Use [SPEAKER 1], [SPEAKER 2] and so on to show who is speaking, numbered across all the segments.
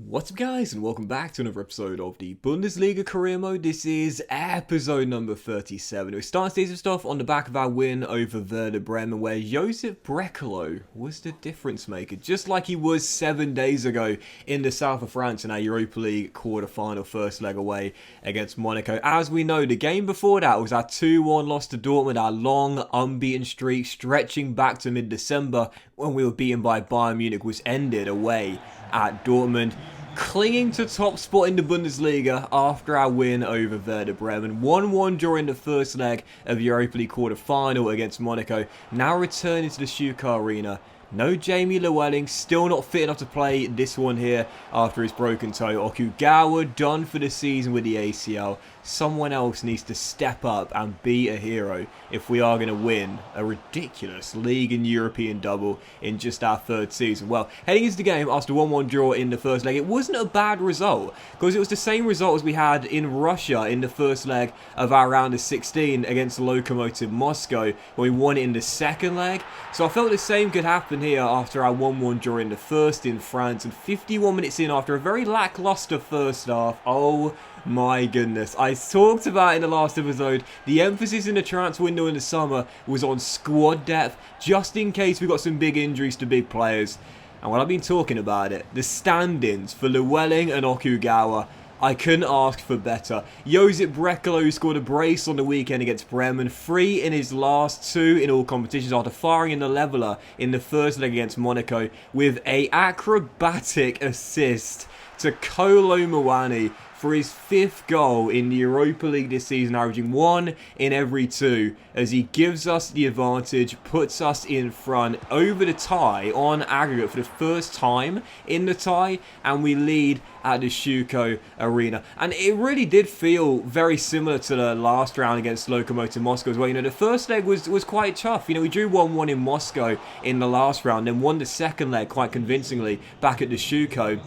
[SPEAKER 1] What's up guys, and welcome back to another episode of the Bundesliga career mode. This is episode number 37. We're starting season stuff on the back of our win over Werder Bremen, where Josip Brekalo was the difference maker, just like he was 7 days ago in the south of France in our Europa League quarter-final first leg away against Monaco. As we know, the game before that was our 2-1 loss to Dortmund, our long unbeaten streak stretching back to mid-December when we were beaten by Bayern Munich, was ended away at Dortmund. Clinging to top spot in the Bundesliga after our win over Werder Bremen. 1-1 during the first leg of Europa League quarter-final against Monaco. Now returning to the Stuttgart Arena. No Jamie Llewellyn, still not fit enough to play this one here after his broken toe. Okugawa done for the season with the ACL. Someone else needs to step up and be a hero if we are going to win a ridiculous league and European double in just our third season. Well, heading into the game after 1-1 draw in the first leg, it wasn't a bad result because it was the same result as we had in Russia in the first leg of our round of 16 against Lokomotiv Moscow when we won it in the second leg. So I felt the same could happen here after our 1-1 draw in the first in France, and 51 minutes in after a very lackluster first half. Oh my goodness, I talked about in the last episode, the emphasis in the transfer window in the summer was on squad depth, just in case we got some big injuries to big players. And when I've been talking about it, the stand-ins for Llewellyn and Okugawa, I couldn't ask for better. Josip Brekalo, who scored a brace on the weekend against Bremen, 3 in his last 2 in all competitions after firing in the leveller in the first leg against Monaco, with an acrobatic assist to Kolo Muani for his 5th goal in the Europa League this season, averaging 1 in every 2, as he gives us the advantage, puts us in front over the tie on aggregate for the first time in the tie, and we lead at the Stuttgart Arena. And it really did feel very similar to the last round against Lokomotiv Moscow as well. You know, the first leg was quite tough. You know, we drew 1-1 in Moscow in the last round, then won the second leg quite convincingly back at the Stuttgart.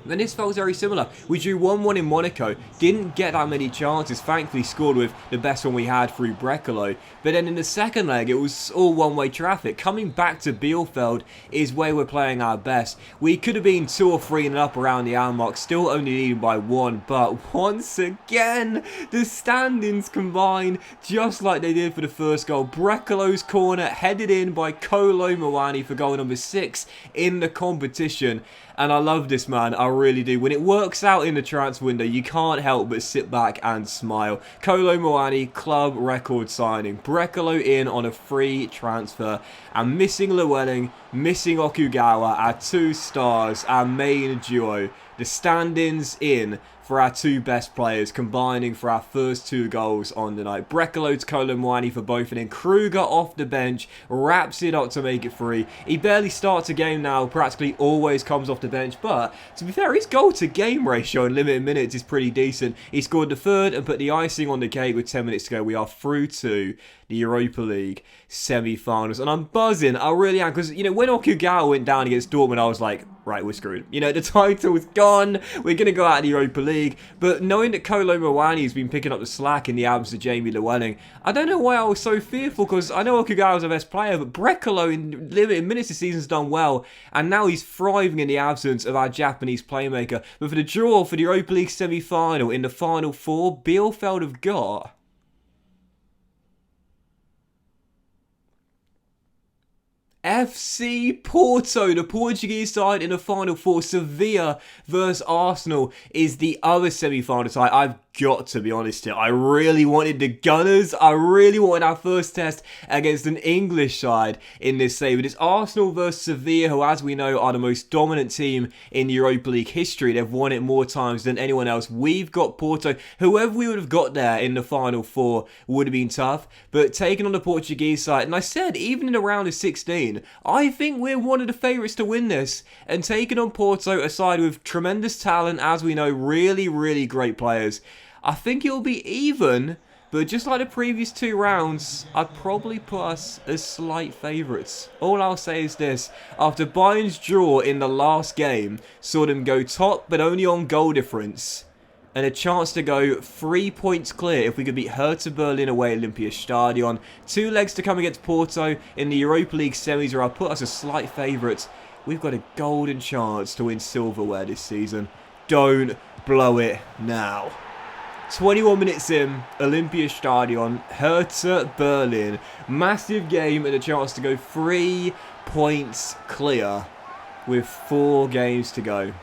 [SPEAKER 1] And this felt very similar. We drew 1-1 in Monaco, didn't get that many chances, thankfully scored with the best one we had through Brekalo. But then in the second leg, it was all one-way traffic. Coming back to Bielefeld is where we're playing our best. We could have been 2 or 3 and up around the hour mark, still only leading by 1. But once again, the stand-ins combine just like they did for the first goal. Brekalo's corner headed in by Kolo Muani for goal number 6 in the competition. And I love this, man. I really do. When it works out in the transfer window, you can't help but sit back and smile. Kolo Muani, club record signing. Brekalo in on a free transfer. And missing Llewellyn, missing Okugawa, our 2 stars, our main duo. The stand-ins in for our 2 best players, combining for our first 2 goals on the night. Brekalo to Kolo Muani for both, and then Kruger off the bench, wraps it up to make it 3. He barely starts a game now, practically always comes off the bench, but to be fair, his goal-to-game ratio in limited minutes is pretty decent. He scored the 3rd and put the icing on the cake with 10 minutes to go. We are through to the Europa League semi-finals, and I'm buzzing. I really am, because, you know, when Okugawa went down against Dortmund, I was like, right, we're screwed. You know, the title was gone. We're going to go out of the Europa League. But knowing that Kolo Muani has been picking up the slack in the absence of Jamie Llewellyn, I don't know why I was so fearful, because I know Okugawa was the best player, but Brekalo in limited minutes this season's done well, and now he's thriving in the absence of our Japanese playmaker. But for the draw for the Europa League semi-final in the final 4, Bielefeld have got FC Porto, the Portuguese side in the final 4. Sevilla versus Arsenal is the other semi-final tie. I've got to be honest here, I really wanted the Gunners. I really wanted our first test against an English side in this save. It is Arsenal versus Sevilla, who, as we know, are the most dominant team in Europa League history. They've won it more times than anyone else. We've got Porto. Whoever we would have got there in the final 4 would have been tough, but taking on the Portuguese side, and I said, even in the round of 16, I think we're one of the favourites to win this, and taking on Porto, a side with tremendous talent, as we know, really, really great players, I think it'll be even, but just like the previous 2 rounds, I'd probably put us as slight favourites. All I'll say is this: after Bayern's draw in the last game saw them go top, but only on goal difference, and a chance to go 3 points clear if we could beat Hertha Berlin away at Olympiastadion. 2 legs to come against Porto in the Europa League semis, where I'll put us as slight favourites. We've got a golden chance to win silverware this season. Don't blow it now. 21 minutes in, Olympiastadion, Hertha Berlin. Massive game and a chance to go 3 points clear with 4 games to go.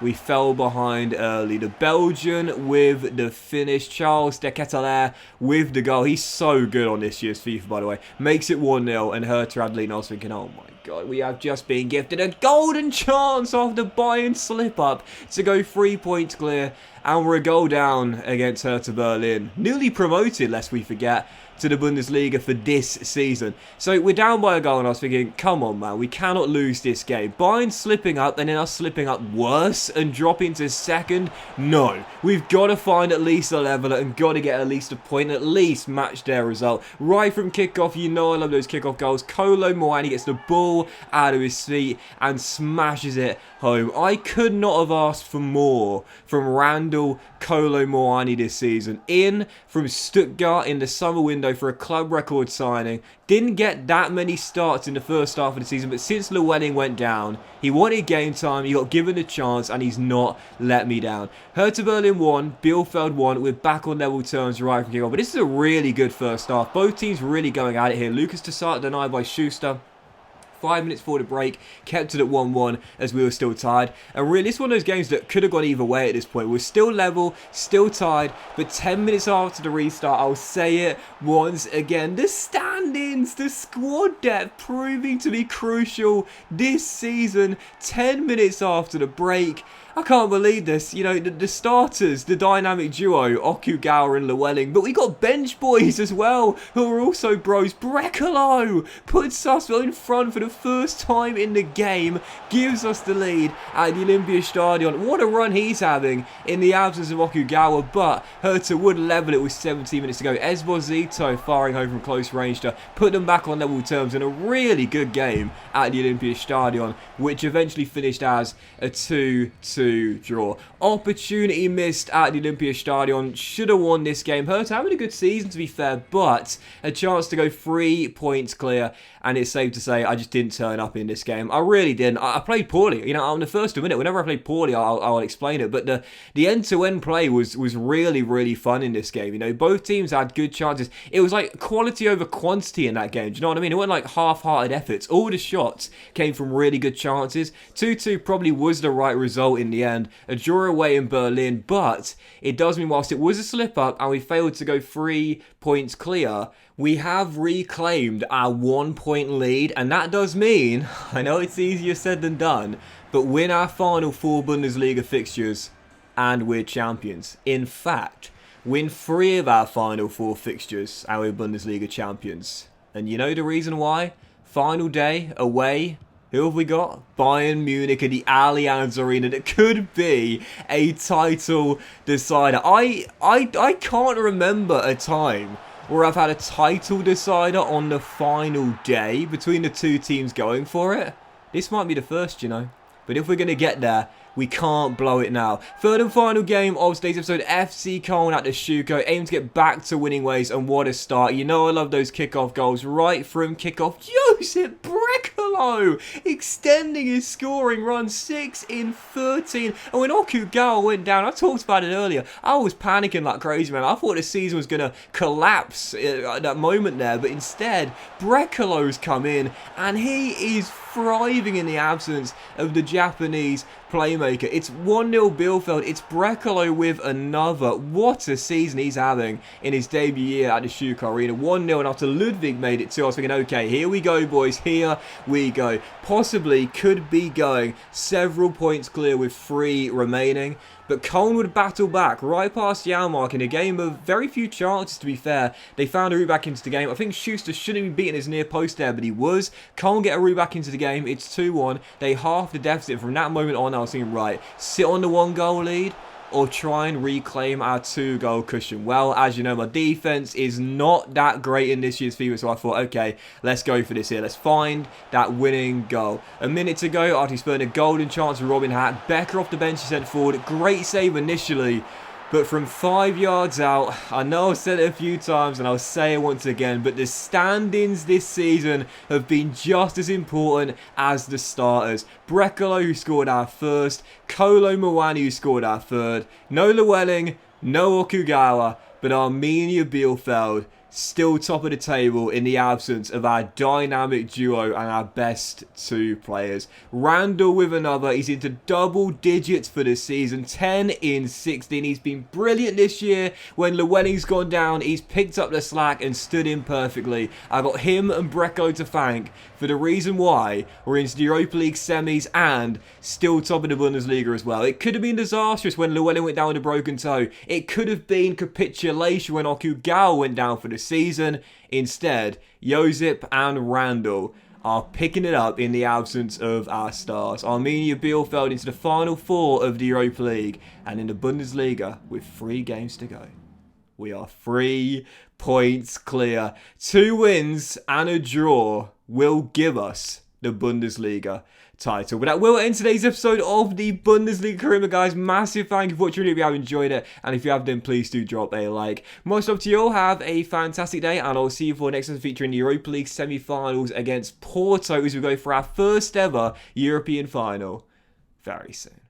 [SPEAKER 1] We fell behind early. The Belgian with the finish. Charles de Ketelaere with the goal. He's so good on this year's FIFA, by the way. Makes it 1-0 and Hertha had lead. And I was thinking, oh my God, we have just been gifted a golden chance after Bayern slip up to go 3 points clear. And we're a goal down against Hertha Berlin. Newly promoted, lest we forget, to the Bundesliga for this season. So we're down by a goal and I was thinking, come on man, we cannot lose this game. Bayern slipping up and then us slipping up worse and dropping to second? No. We've got to find at least a leveler and got to get at least a point, at least match their result. Right from kickoff, you know I love those kickoff goals. Kolo Muani gets the ball out of his feet and smashes it home. I could not have asked for more from Randall Kolo Muani this season. In from Stuttgart in the summer window for a club record signing. Didn't get that many starts in the first half of the season, but since Llewellyn went down, he wanted game time, he got given a chance, and he's not let me down. Hertha Berlin won, Bielefeld won, we're back on level terms right from kickoff. But this is a really good first half. Both teams really going at it here. Lucas Toussaint denied by Schuster. 5 minutes before the break, kept it at 1-1 as we were still tied. And really, it's one of those games that could have gone either way at this point. We're still level, still tied, but 10 minutes after the restart, I'll say it once again, the stand-ins, the squad depth proving to be crucial this season. 10 minutes after the break, I can't believe this. You know, the starters, the dynamic duo, Okugawa and Llewellyn. But we got bench boys as well, who are also bros. Brekalo puts us in front for the first time in the game, gives us the lead at the Olympiastadion. What a run he's having in the absence of Okugawa, but Hertha would level it with 17 minutes to go. Esposito firing home from close range to put them back on level terms in a really good game at the Olympiastadion, which eventually finished as a 2-2 draw. Opportunity missed at the Olympiastadion. Should have won this game. Hertha having a good season, to be fair, but a chance to go 3 points clear. And it's safe to say I just didn't turn up in this game. I really didn't. I played poorly. You know, on the first minute, whenever I play poorly, I'll explain it. But the end-to-end play was really, really fun in this game. You know, both teams had good chances. It was like quality over quantity in that game. Do you know what I mean? It wasn't like half-hearted efforts. All the shots came from really good chances. 2-2 probably was the right result in the end. A draw away in Berlin. But it does mean whilst it was a slip-up and we failed to go 3 points clear, we have reclaimed our 1 point lead, and that does mean, I know it's easier said than done, but win our final 4 Bundesliga fixtures and we're champions. In fact, win 3 of our final 4 fixtures and we're Bundesliga champions. And you know the reason why? Final day, away, who have we got? Bayern Munich at the Allianz Arena. That could be a title decider. I can't remember a time where I've had a title decider on the final day between the two teams going for it. This might be the first, you know. But if we're going to get there, we can't blow it now. Third and final game of today's episode, FC Köln at the Schuko. Aim to get back to winning ways, and what a start. You know I love those kickoff goals right from kickoff. Josep Brekalo extending his scoring run, 6 in 13. And when Okugawa went down, I talked about it earlier, I was panicking like crazy, man. I thought the season was going to collapse at that moment there, but instead, Brekalo's come in, and he is thriving in the absence of the Japanese playmaker. It's 1-0 Bielefeld. It's Brekalo with another. What a season he's having in his debut year at the Schuko Arena. 1-0, and after Ludwig made it 2, I was thinking, okay, here we go, boys. Here we go. Possibly could be going several points clear with 3 remaining. But Köln would battle back right past the hour mark in a game of very few chances, to be fair. They found a route back into the game. I think Schuster shouldn't have beaten his near post there, but he was. Köln get a route back into the game. It's 2-1. They half the deficit. From that moment on, I was thinking, right, sit on the 1-goal lead or try and reclaim our 2-goal cushion. Well, as you know, my defense is not that great in this year's FIFA, so I thought, okay, let's go for this here. Let's find that winning goal. A minute to go after he's spurred a golden chance with Robin Hack. Becker off the bench, he sent forward. Great save initially, But from 5 yards out, I know I've said it a few times and I'll say it once again, but the standings this season have been just as important as the starters. Brekalo, who scored our first, Kolo Muani, who scored our third, no Llewellyn, no Okugawa, but Arminia Bielefeld still top of the table in the absence of our dynamic duo and our best two players. Randall with another. He's into double digits for this season. 10 in 16. He's been brilliant this year. When Llewellyn's gone down, he's picked up the slack and stood in perfectly. I got him and Brecco to thank for the reason why we're into the Europa League semis and still top of the Bundesliga as well. It could have been disastrous when Llewellyn went down with a broken toe. It could have been capitulation when Okugawa went down for the season. Instead, Josip and Randall are picking it up in the absence of our stars. Arminia Bielefeld into the final four of the Europa League and in the Bundesliga with 3 games to go. We are 3 points clear. 2 wins and a draw will give us the Bundesliga title. But that will end today's episode of the Bundesliga Karima, guys. Massive thank you for watching. If you have enjoyed it, and if you have, then please do drop a like. Most love to you all. Have a fantastic day, and I'll see you for next time featuring the Europa League semi-finals against Porto as we go for our first ever European final very soon.